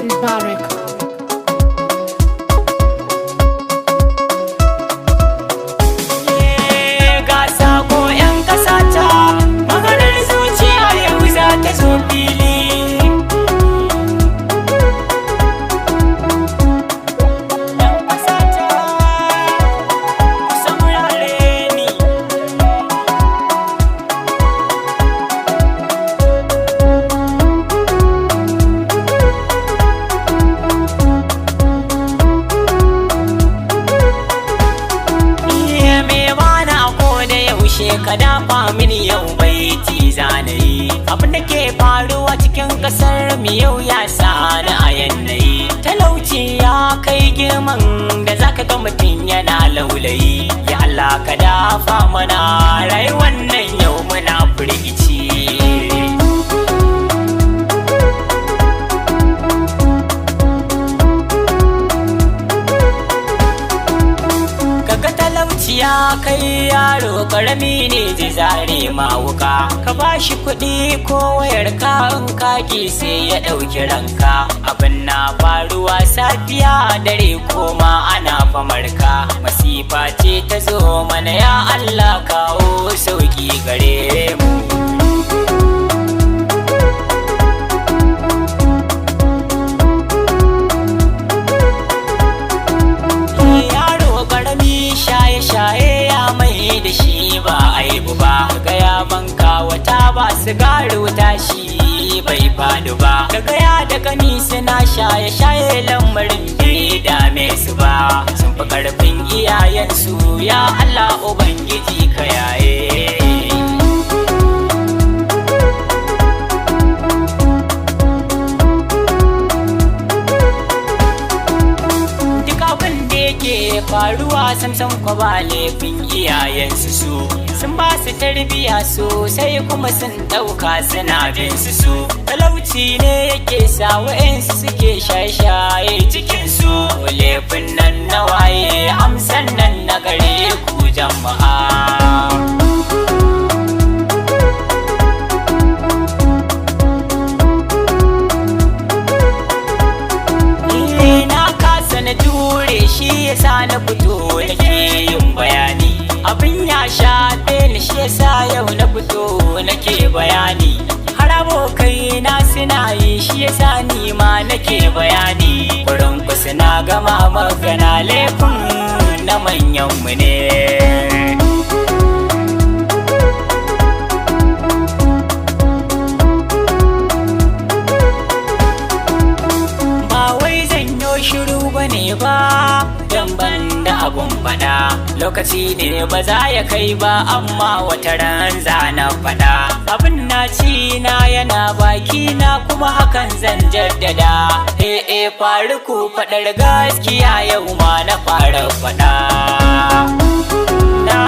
Barek. Ga sako 'yan ƙasa ta, maganar zuciya yau za ta zo fili. ‘Yan ƙasa ta, ku saurare ni. Ka dafa mini yau baiti zanayi abin da ke faruwa cikin kasar mu yau ya sa ni a yanayi talauci ya kai girman da zaka ga mutum yana laulayi ya Allah ka dafa mana rayuwar nan yau muna firgici. Ya kai yaro karami ne zai zare ma wuka ka bashi kuɗi ko wayar ka in kaki sai ya ɗauki ranka abin na faruwa safiya dare koma ana famarka masifa ce ta zo mana ya Allah kawo sauki gare mu. Shaye ya mai da shi ba aibu ba gaya banka wata ba sigari wuta shi bai fadu ba daga ya da gani suna shaye lamarin bai dame su ba sun fi karfin iyayensu ya Allah ubangiji ka yaye. Faruwa samsam kwa ba laifin iyayensu su sun ba su tarbiya sosai kuma sun ɗauka suna bin su talauci ne yake sa wa'yansu suke shaye-shaye cikin su laifin nan na waye amsan nan na gare ku jama'a. Shi yasa na fito nake yin bayani abin ya shafe ni shi yasa yau na fito nake bayani har abokai na suna yi shi yasa ni ma nake bayani wurin ku suna gama magana laifin na manyan mu ne. Shiru bane ba dan ban da abun fada lokaci ne ba za ya kai ba amma wata ran za na fada abin na ci na yana baki na kuma hakan zan jaddada faruku fadar gaskiya yau ma na fara fada na